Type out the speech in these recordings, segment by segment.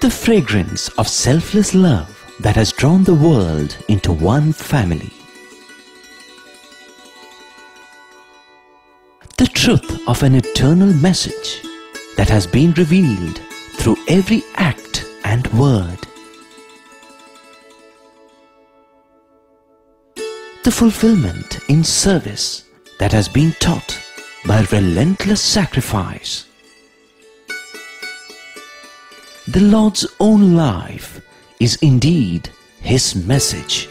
The fragrance of selfless love that has drawn the world into one family. The truth of an eternal message that has been revealed through every act and word. The fulfillment in service that has been taught by relentless sacrifice. The Lord's own life is indeed His message.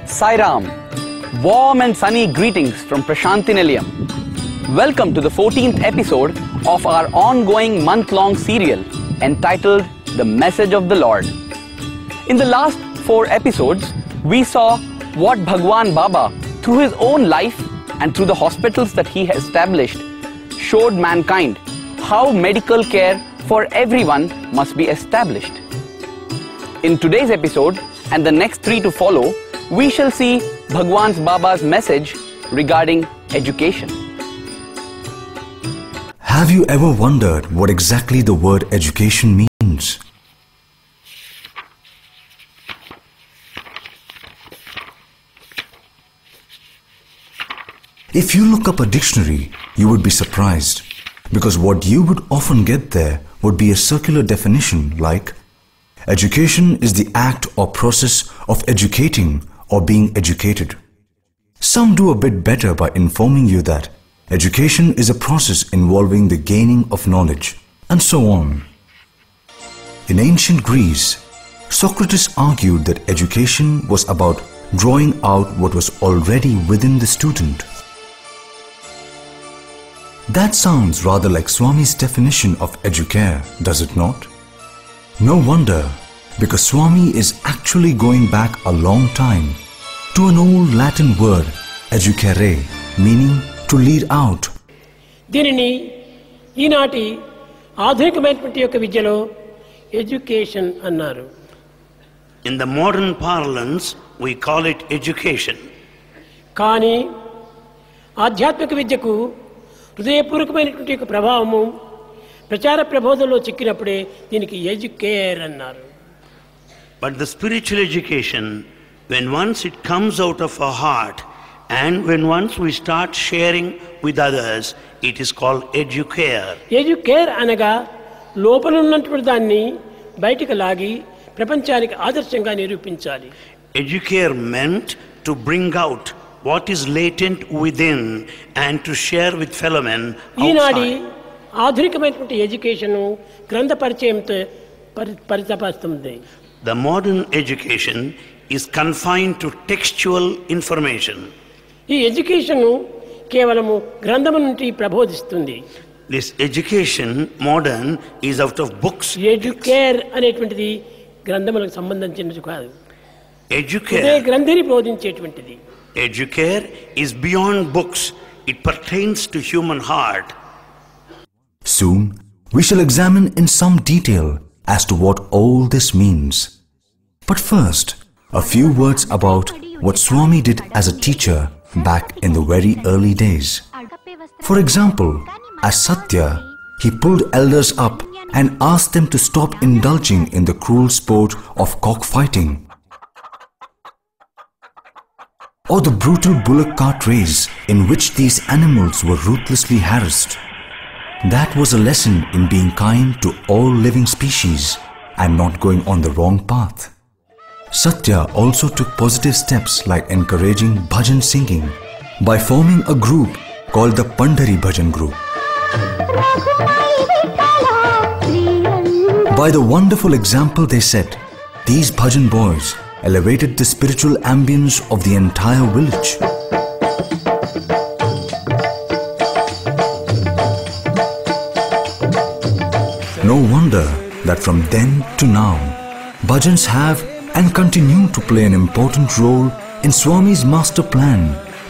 Sai Ram, warm and sunny greetings from Prashanthi Nilayam. Welcome to the 14th episode of our ongoing month-long serial entitled The Message of the Lord. In the last 4 episodes, we saw what Bhagwan Baba, through his own life and through the hospitals that he has established, showed mankind how medical care for everyone must be established. In today's episode and the next 3 to follow, we shall see Bhagwan Baba's message regarding education. Have you ever wondered what exactly the word education means? If you look up a dictionary, you would be surprised, because what you would often get there would be a circular definition like, education is the act or process of educating or being educated. Some do a bit better by informing you that education is a process involving the gaining of knowledge, and so on. In ancient Greece, Socrates argued that education was about drawing out what was already within the student. That sounds rather like Swami's definition of educare, does it not? No wonder, because Swami is actually going back a long time to an old Latin word, educare, meaning to lead out. దీనిని ఈనాటి ఆధునికమైనటువంటి యొక్క విద్యలో education అన్నారు. In the modern parlance, we call it education. కానీ ఆధ్యాత్మిక విద్యకు హృదయపూర్వకమైనటువంటి యొక్క ప్రభావము ప్రచార ప్రబోధంలో చిక్కినప్పుడే దీనికి ఎడ్యుకేర్ అన్నారు. But the spiritual education, when once it comes out of our heart and when once we start sharing with others, it is called educare. Educare అనగా లోపల ఉన్నటువంటి దాన్ని బయటికి లాగి ప్రపంచానికి ఆదర్శంగా నిరూపించాలి. Educare meant to bring out what is latent within and to share with fellow men ఈనాటి outside. ఆధునికమైనటువంటి education గ్రంథ పరిచయంతో పరితపిస్తుంది. The modern education is confined to textual information. ఈ ఎడ్యుకేషన్ కేవలము గ్రంథము నుండి ప్రబోధిస్తుంది. This education, modern, is out of books. Educare అనేటువంటిది గ్రంథములకు సంబంధించినది కాదు. Educare, గ్రంథిని బోధించేటువంటిది. educare is beyond books. It pertains to human heart. Soon, we shall examine in some detail as to what all this means. But first, a few words about what Swami did as a teacher back in the very early days. For example, as Satya, he pulled elders up and asked them to stop indulging in the cruel sport of cockfighting or the brutal bullock cart race in which these animals were ruthlessly harassed. That was a lesson in being kind to all living species and not going on the wrong path. Satya also took positive steps like encouraging bhajan singing by forming a group called the Pandhari Bhajan Group. By the wonderful example they set, these bhajan boys elevated the spiritual ambience of the entire village. No wonder that from then to now, bhajans have and continue to play an important role in Swami's master plan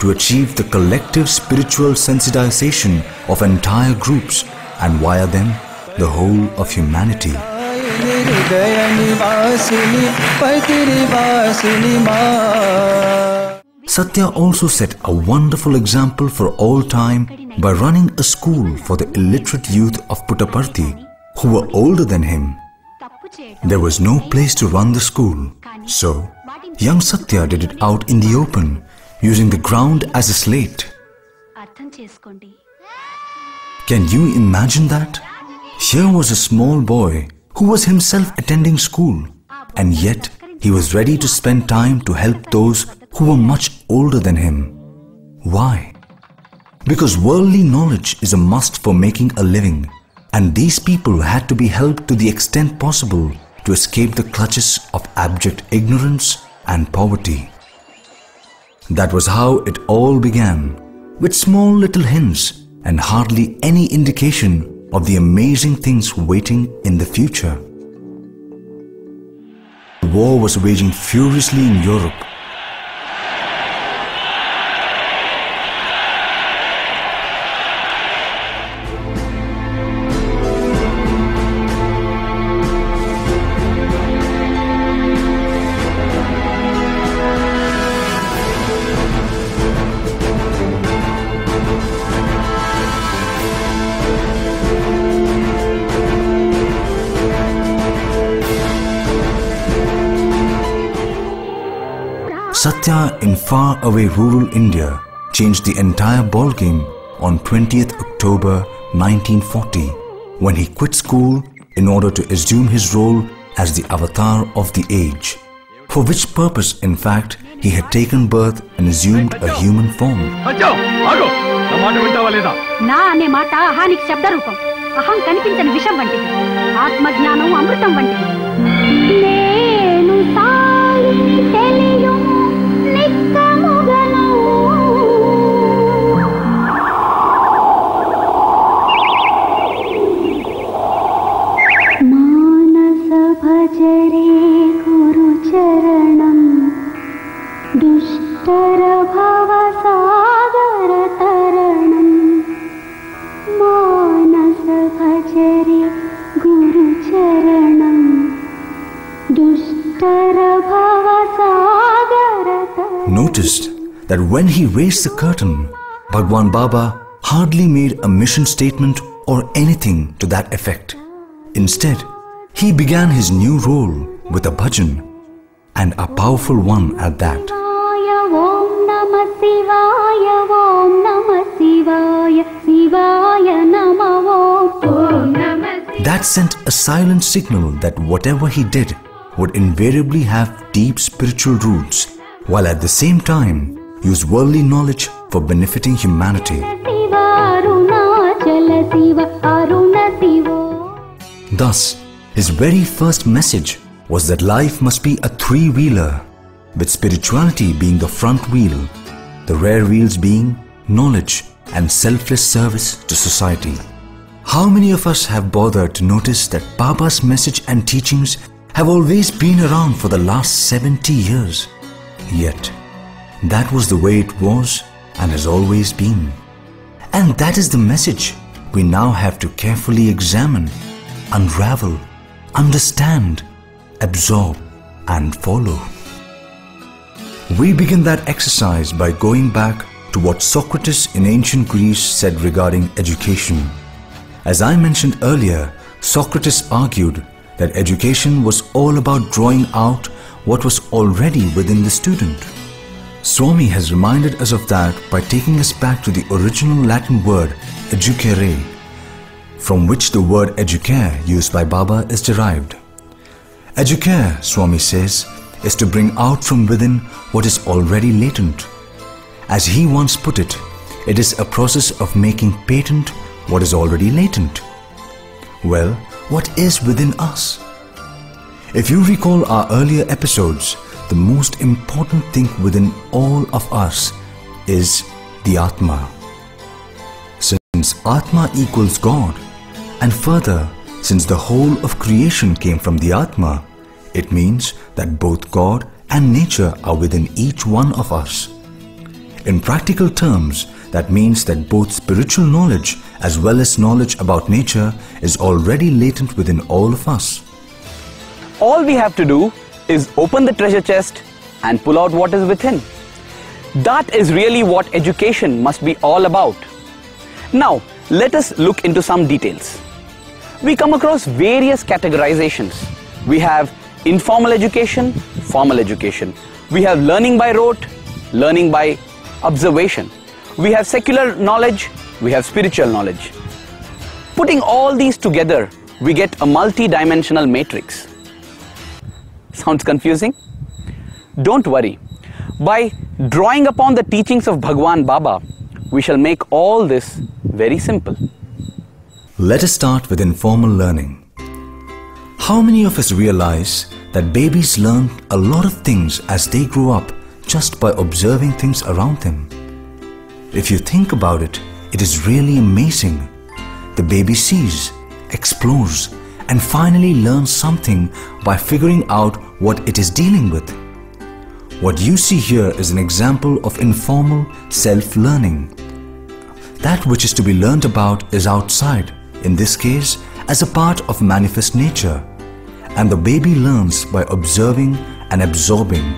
to achieve the collective spiritual sensitization of entire groups and via them the whole of humanity. Satya also set a wonderful example for all time by running a school for the illiterate youth of Puttaparthi who were older than him. There was no place to run the school, so young Satya did it out in the open, using the ground as a slate. Can you imagine that? Here was a small boy who was himself attending school, and yet he was ready to spend time to help those who were much older than him. Why? Because worldly knowledge is a must for making a living, and these people had to be helped to the extent possible to escape the clutches of abject ignorance and poverty. That was how it all began, with small little hints and hardly any indication of the amazing things waiting in the future. The war was waging furiously in Europe. Satya in far-away rural India changed the entire ballgame on 20th October 1940 when he quit school in order to assume his role as the avatar of the age, for which purpose, in fact, he had taken birth and assumed a human form. నా అనే మాట అహానికి శబ్ద రూపం. అహం కనిపించని విషం వంటిది. ఆత్మజ్ఞానం అమృతం వంటిది. నేను సాయి తెలియు నిక్కముగను. మానస భజరే గురు చరణం దుష్టర భవ సాగర తరణం. మానస భజరే గురు చరణం దుష్టర భవ సాగర తరణం. Noticed that when he raised the curtain, Bhagwan Baba hardly made a mission statement or anything to that effect. Instead, he began his new role with a bhajan, and a powerful one at that. Om Namah Shivaya, Om Namah Shivaya, Shivaya Namah Om Namah. That sent a silent signal that whatever he did would invariably have deep spiritual roots, while at the same time use worldly knowledge for benefiting humanity. Shiva Arunachala Shiva Aruna Shiva. Thus, his very first message was that life must be a three-wheeler, with spirituality being the front wheel, the rear wheels being knowledge and selfless service to society. How many of us have bothered to notice that Baba's message and teachings have always been around for the last 70 years? Yet, that was the way it was and has always been. And that is the message we now have to carefully examine, unravel, understand, absorb and follow. We begin that exercise by going back to what Socrates in ancient Greece said regarding education. As I mentioned earlier, Socrates argued that education was all about drawing out what was already within the student. Swami has reminded us of that by taking us back to the original Latin word educere, from which the word educare used by Baba is derived. Educare, Swami says, is to bring out from within what is already latent. As he once put it, it is a process of making patent what is already latent. Well, what is within us? If you recall our earlier episodes, the most important thing within all of us is the Atma. Since Atma equals God, and further, since the whole of creation came from the Atma, it means that both God and nature are within each one of us. In practical terms, that means that both spiritual knowledge as well as knowledge about nature is already latent within all of us. All we have to do is open the treasure chest and pull out what is within. That is really what education must be all about. Now, let us look into some details. We come across various categorizations. We have informal education, formal education. We have learning by rote, learning by observation. We have secular knowledge, we have spiritual knowledge. Putting all these together, we get a multi-dimensional matrix. Sounds confusing? Don't worry. By drawing upon the teachings of Bhagwan Baba, we shall make all this very simple. Let us start with informal learning. How many of us realize that babies learn a lot of things as they grow up just by observing things around them? If you think about it, it is really amazing. The baby sees, explores, and finally learns something by figuring out what it is dealing with. What you see here is an example of informal self-learning. That which is to be learned about is outside, in this case, as a part of manifest nature, and the baby learns by observing and absorbing.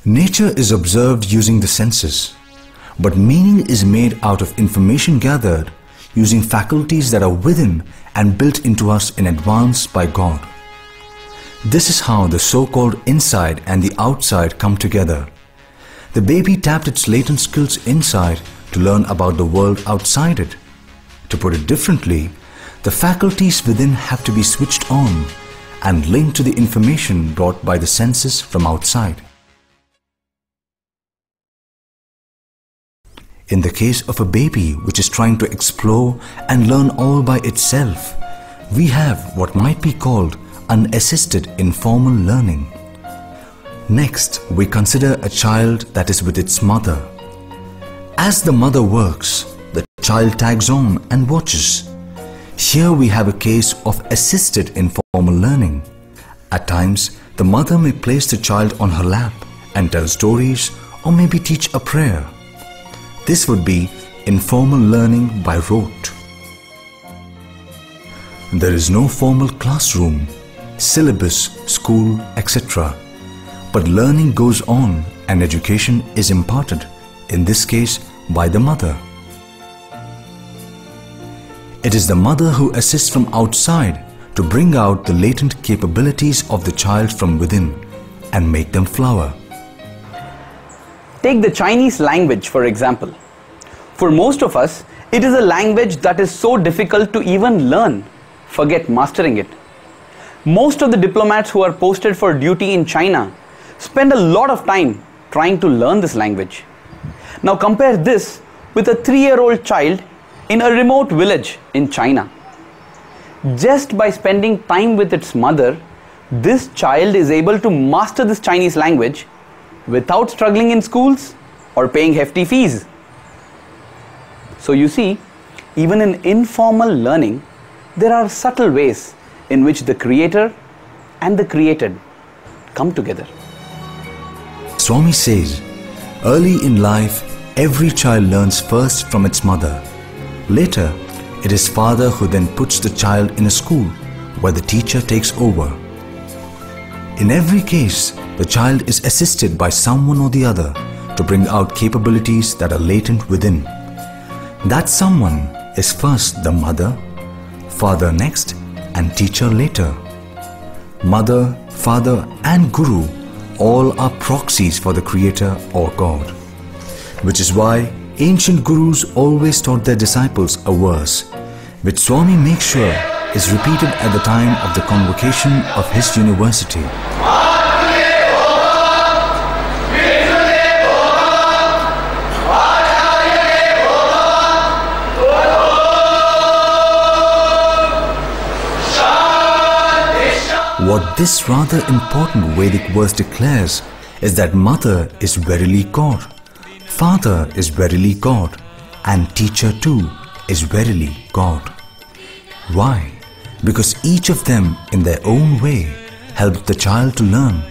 Nature is observed using the senses, but meaning is made out of information gathered using faculties that are within and built into us in advance by God. This is how the so-called inside and the outside come together. The baby tapped its latent skills inside to learn about the world outside it. To put it differently, the faculties within have to be switched on and linked to the information brought by the senses from outside. In the case of a baby which is trying to explore and learn all by itself, we have what might be called unassisted informal learning. Next, we consider a child that is with its mother. As the mother works, the child tags on and watches. Here we have a case of assisted informal learning. At times, the mother may place the child on her lap and tell stories or maybe teach a prayer. This would be informal learning by rote. There is no formal classroom, syllabus, school, etc. But learning goes on and education is imparted, in this case by the mother. It is the mother who assists from outside to bring out the latent capabilities of the child from within and make them flower. Take the Chinese language, for example. For most of us, it is a language that is so difficult to even learn, forget mastering it. Most of the diplomats who are posted for duty in China spend a lot of time trying to learn this language. Now compare this with a 3-year-old child in a remote village in China. Just by spending time with its mother, this child is able to master this Chinese language without struggling in schools or paying hefty fees. So you see, even in informal learning, there are subtle ways in which the creator and the created come together. Swami says, early in life, every child learns first from its mother. Later, it is father who then puts the child in a school where the teacher takes over. In every case, the child is assisted by someone or the other to bring out capabilities that are latent within. That someone is first the mother, father next, and teacher later. Mother, father, and guru all are proxies for the creator or God. Which is why ancient gurus always taught their disciples a verse, which Swami makes sure is repeated at the time of the convocation of his university. What this rather important Vedic verse declares is that Mother is verily God, Father is verily God, and teacher too is verily God. Why? Because each of them in their own way help the child to learn,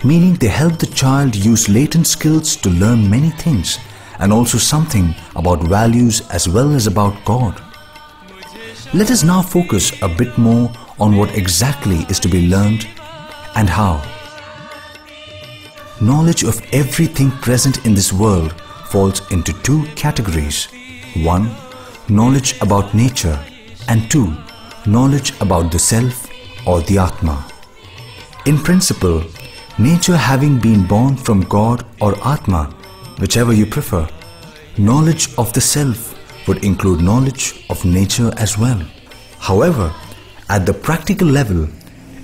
meaning they help the child use latent skills to learn many things and also something about values as well as about God. Let us now focus a bit more on what exactly is to be learned and how. Knowledge of everything present in this world falls into two categories. 1. Knowledge about nature, and 2. Knowledge about the self or the Atma. In principle, nature having been born from God or Atma, whichever you prefer, knowledge of the self would include knowledge of nature as well. However, at the practical level,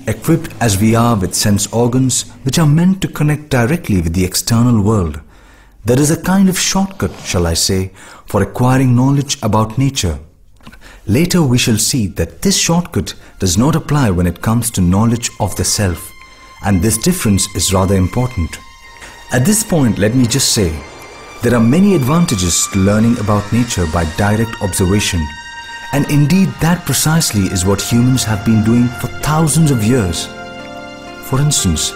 equipped as we are with sense organs which are meant to connect directly with the external world, there is a kind of shortcut, shall I say, for acquiring knowledge about nature. Later we shall see that this shortcut does not apply when it comes to knowledge of the self, and this difference is rather important. At this point, let me just say, there are many advantages to learning about nature by direct observation, and indeed that precisely is what humans have been doing for thousands of years. For instance,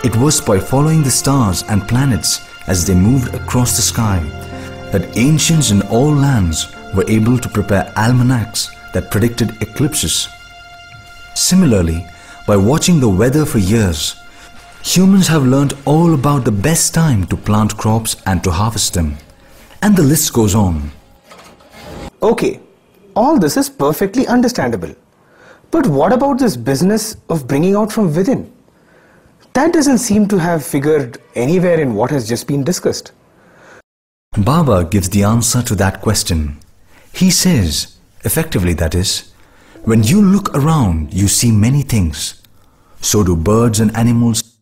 it was by following the stars and planets as they moved across the sky that ancients in all lands were able to prepare almanacs that predicted eclipses. Similarly, by watching the weather for years, humans have learned all about the best time to plant crops and to harvest them. And the list goes on. Okay, all this is perfectly understandable. But what about this business of bringing out from within? That doesn't seem to have figured anywhere in what has just been discussed. Baba gives the answer to that question. He says, effectively that is, when you look around, you see many things. So do birds and animals.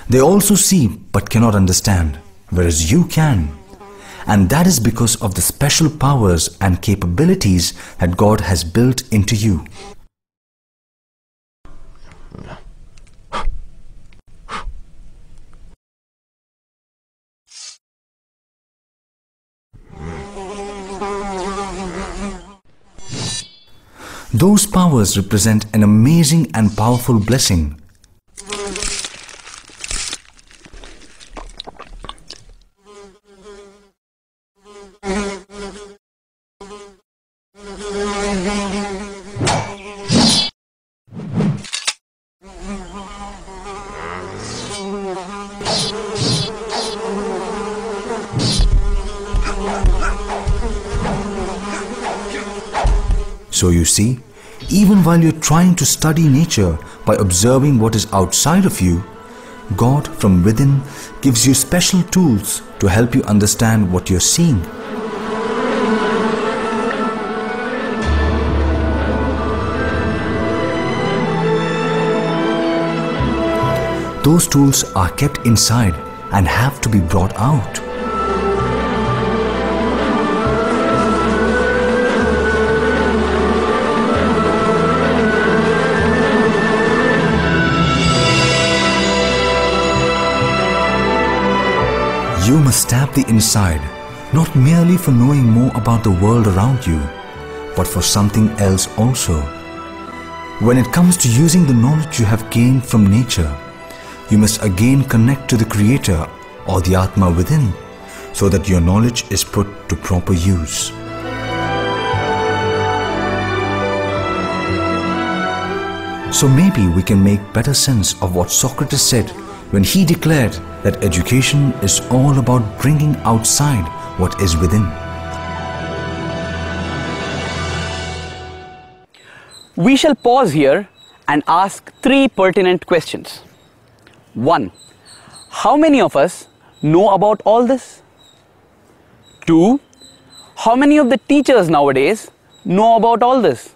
They also see but cannot understand, whereas you can. And that is because of the special powers and capabilities that God has built into you. Those powers represent an amazing and powerful blessing. So you see, even while you're trying to study nature by observing what is outside of you, God from within gives you special tools to help you understand what you're seeing. Those tools are kept inside and have to be brought out. You must tap the inside, not merely for knowing more about the world around you, but for something else also. When it comes to using the knowledge you have gained from nature, you must again connect to the Creator or the Atma within, so that your knowledge is put to proper use. So maybe we can make better sense of what Socrates said when he declared that education is all about bringing outside what is within. We shall pause here and ask 3 pertinent questions. 1. How many of us know about all this? 2. How many of the teachers nowadays know about all this?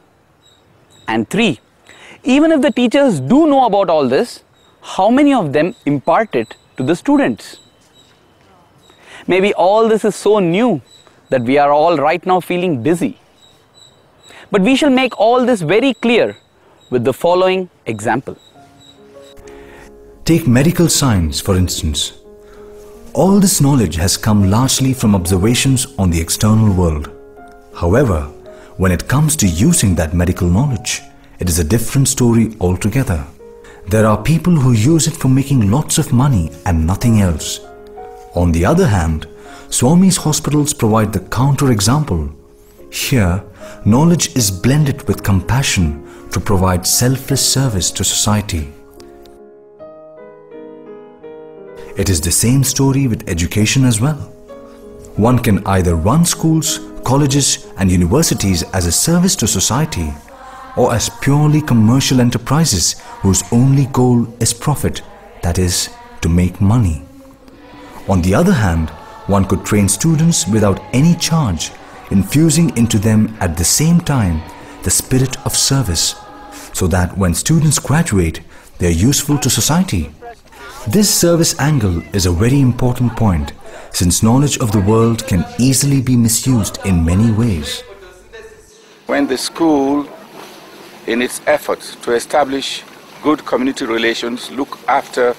And 3. Even if the teachers do know about all this, how many of them impart it to the students? Maybe all this is so new that we are all right now feeling dizzy. But we shall make all this very clear with the following example. Take medical science, for instance. All this knowledge has come largely from observations on the external world. However, when it comes to using that medical knowledge, it is a different story altogether. There are people who use it for making lots of money and nothing else. On the other hand, Swami's hospitals provide the counter-example. Here, knowledge is blended with compassion to provide selfless service to society. It is the same story with education as well. One can either run schools, colleges and universities as a service to society, or as purely commercial enterprises whose only goal is profit, that is, to make money. On the other hand, one could train students without any charge, infusing into them at the same time the spirit of service, so that when students graduate, they are useful to society. This service angle is a very important point, since knowledge of the world can easily be misused in many ways. When the school, in its efforts to establish good community relations, look after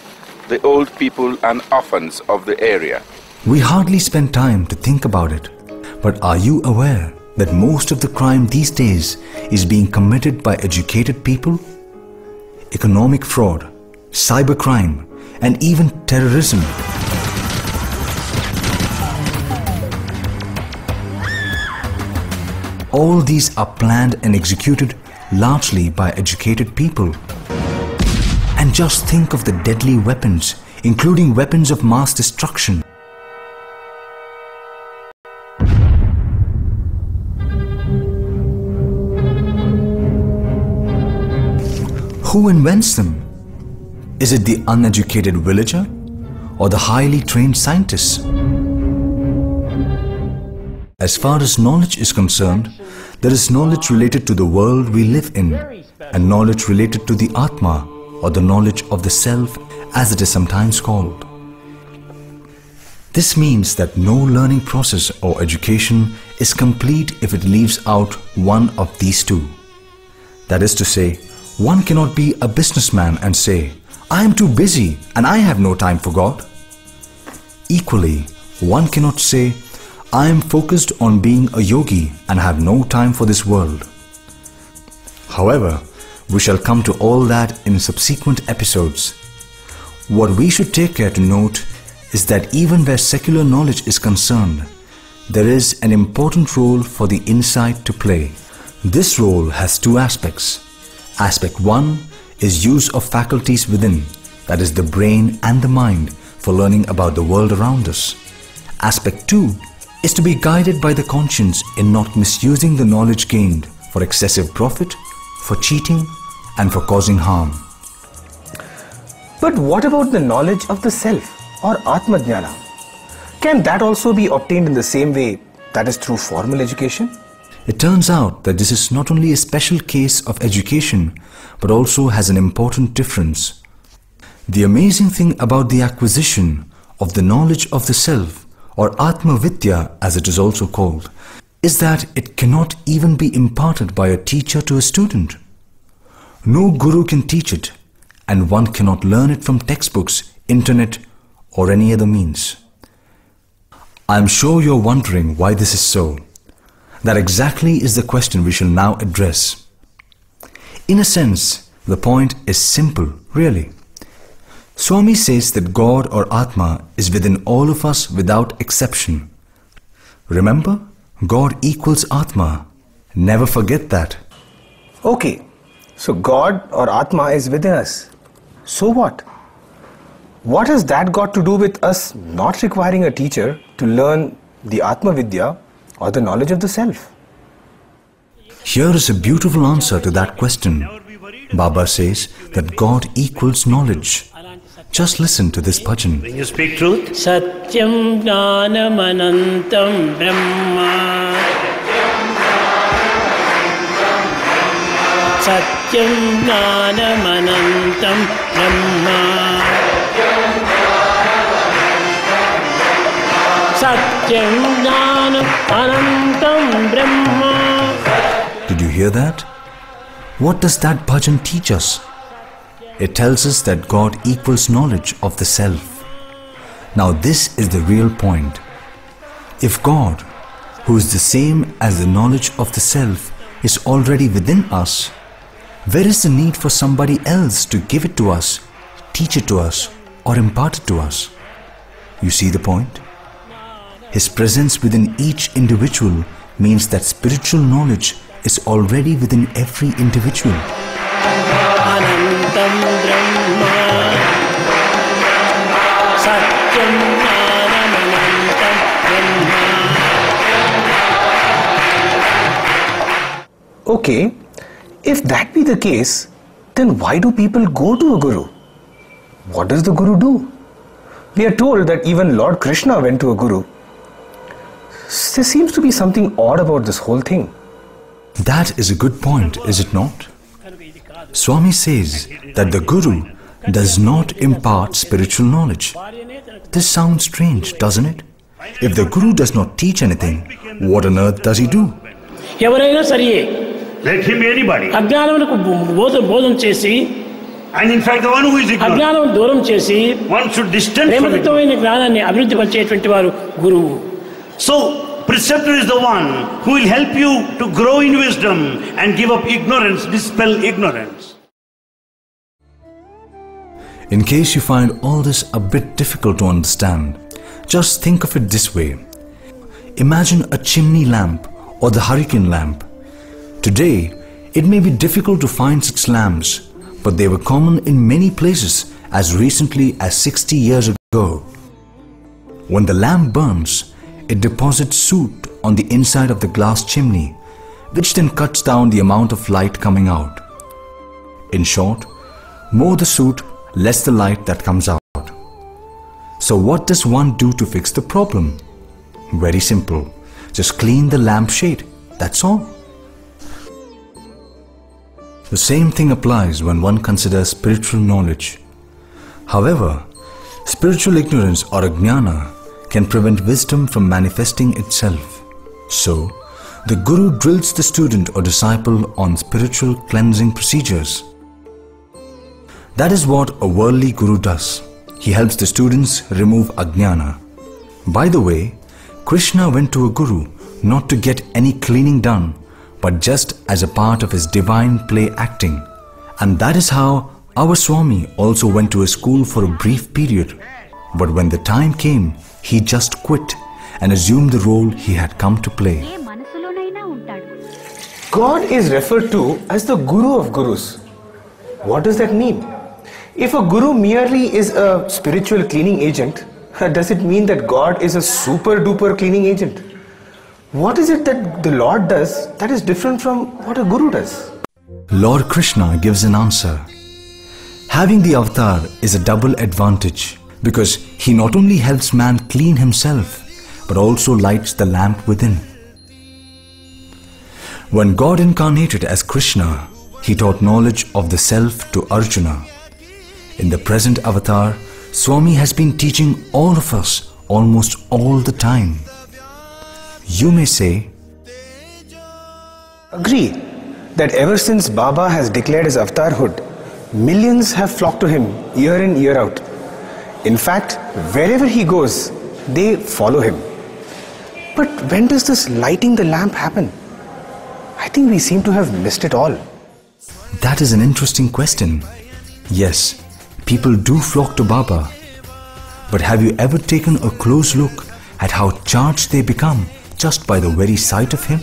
the old people and orphans of the area. We hardly spend time to think about it, but are you aware that most of the crime these days is being committed by educated people? Economic fraud, cybercrime, and even terrorism. All these are planned and executed largely by educated people. And just think of the deadly weapons, including weapons of mass destruction. Who invents them? Is it the uneducated villager or the highly trained scientists? As far as knowledge is concerned, there is knowledge related to the world we live in and knowledge related to the Atma, or the knowledge of the self as it is sometimes called. This means that no learning process or education is complete if it leaves out one of these two. That is to say, one cannot be a businessman and say, "I am too busy and I have no time for God." Equally, one cannot say, "I am focused on being a yogi and have no time for this world." However, we shall come to all that in subsequent episodes. What we should take care to note is that even where secular knowledge is concerned, there is an important role for the insight to play. This role has two aspects. Aspect 1 is use of faculties within, that is the brain and the mind, for learning about the world around us. Aspect 2 is to be guided by the conscience in not misusing the knowledge gained for excessive profit, for cheating and for causing harm. But what about the knowledge of the self, or Atma-jnana? Can that also be obtained in the same way, that is through formal education? It turns out that this is not only a special case of education, but also has an important difference. The amazing thing about the acquisition of the knowledge of the self, or Atma Vidya as it is also called, is that it cannot even be imparted by a teacher to a student. No guru can teach it, and one cannot learn it from textbooks, internet, or any other means. I am sure you are wondering why this is so. That exactly is the question we shall now address. In a sense, the point is simple, really. Swami says that God or Atma is within all of us without exception. Remember, God equals Atma. Never forget that. Okay, so God or Atma is within us. So what? What has that got to do with us not requiring a teacher to learn the Atma Vidya or the knowledge of the self? Here is a beautiful answer to that question. Baba says that God equals knowledge. Just listen to this bhajan. When you speak truth, Satyam Jnanam Anantam Brahma. Satyam Jnanam Anantam Brahma. Satyam Jnanam Anantam Brahma. Did you hear that? What does that bhajan teach us? It tells us that God equals knowledge of the self. Now this is the real point. If God, who is the same as the knowledge of the self, is already within us, where is the need for somebody else to give it to us, teach it to us, or impart it to us? You see the point? His presence within each individual means that spiritual knowledge is already within every individual. Anantam Brahma Satyam Jnanam Anantam Brahma. Okay, if that be the case, then why do people go to a guru? What does the guru do? We are told that even Lord Krishna went to a guru. There seems to be something odd about this whole thing. That is a good point, is it not? Swami says that the guru does not impart spiritual knowledge. This sounds strange, doesn't it? If the guru does not teach anything, what on earth does he do? ఎవరైనా సరియే Let him be anybody. అజ్ఞానమునకు బోధన చేసి And in fact, the one who is ignorant, అజ్ఞానం దూరం చేసి one should distance from it. ప్రేమతత్వమైన జ్ఞానాన్ని అభివృద్ధి పరిచేటువంటి వారు గురువు. So, preceptor is the one who will help you to grow in wisdom and give up ignorance, dispel ignorance. In case you find all this a bit difficult to understand, just think of it this way. Imagine a chimney lamp or the hurricane lamp. Today, it may be difficult to find such lamps, but they were common in many places as recently as 60 years ago. When the lamp burns, it deposits soot on the inside of the glass chimney, which then cuts down the amount of light coming out. In short, more the soot, less the light that comes out. So what does one do to fix the problem? Very simple. Just clean the lamp shade. That's all. The same thing applies when one considers spiritual knowledge. However, spiritual ignorance or ajnana can prevent wisdom from manifesting itself. So, the guru drills the student or disciple on spiritual cleansing procedures. That is what a worldly guru does. He helps the students remove ajnana. By the way, Krishna went to a guru not to get any cleaning done, but just as a part of his divine play acting. And that is how our Swami also went to a school for a brief period. But when the time came, he just quit and assumed the role he had come to play. God is referred to as the Guru of Gurus. What does that mean? If a Guru merely is a spiritual cleaning agent, does it mean that God is a super duper cleaning agent? What is it that the Lord does that is different from what a Guru does? Lord Krishna gives an answer. Having the avatar is a double advantage, because he not only helps man clean himself, but also lights the lamp within. When God incarnated as Krishna, he taught knowledge of the self to Arjuna. In the present avatar, Swami has been teaching all of us almost all the time. You may say, Agree that ever since Baba has declared his avatarhood, millions have flocked to him year in, year out. In fact, wherever he goes, they follow him. But when does this lighting the lamp happen? I think we seem to have missed it all. That is an interesting question. Yes, people do flock to Baba. But have you ever taken a close look at how charged they become just by the very sight of him?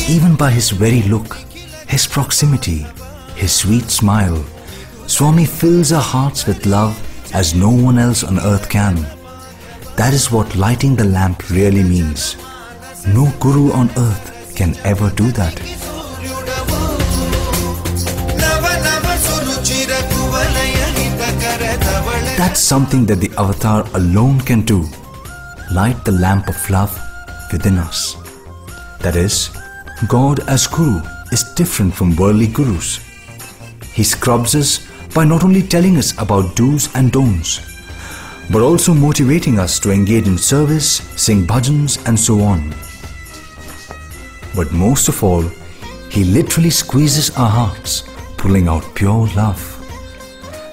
Even by his very look, his proximity, his sweet smile, Swami fills our hearts with love as no one else on earth can. That is what lighting the lamp really means. No guru on earth can ever do that. That's something that the avatar alone can do. Light the lamp of love within us. That is, God as Guru is different from worldly gurus. He scrubs us by not only telling us about do's and don'ts, but also motivating us to engage in service, sing bhajans and so on. But most of all, he literally squeezes our hearts, pulling out pure love.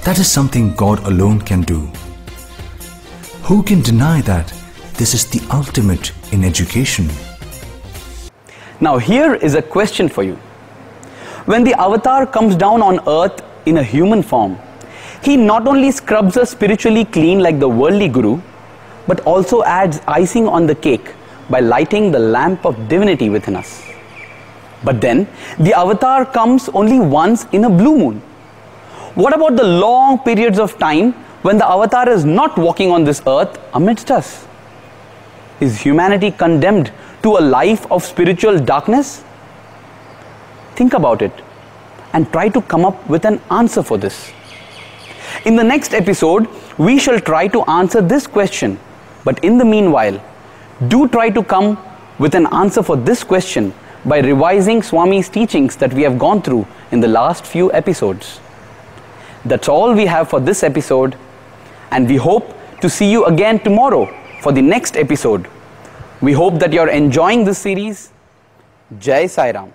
That is something God alone can do. Who can deny that this is the ultimate in education? Now here is a question for you. When the avatar comes down on earth in a human form, he not only scrubs us spiritually clean like the worldly guru, but also adds icing on the cake by lighting the lamp of divinity within us. But then, the avatar comes only once in a blue moon. What about the long periods of time when the avatar is not walking on this earth amidst us? Is humanity condemned to a life of spiritual darkness? Think about it and try to come up with an answer for this. In the next episode, we shall try to answer this question. But in the meanwhile, do try to come with an answer for this question by revising Swami's teachings that we have gone through in the last few episodes. That's all we have for this episode, and we hope to see you again tomorrow for the next episode. We hope that you're enjoying this series. Jai Sai Ram.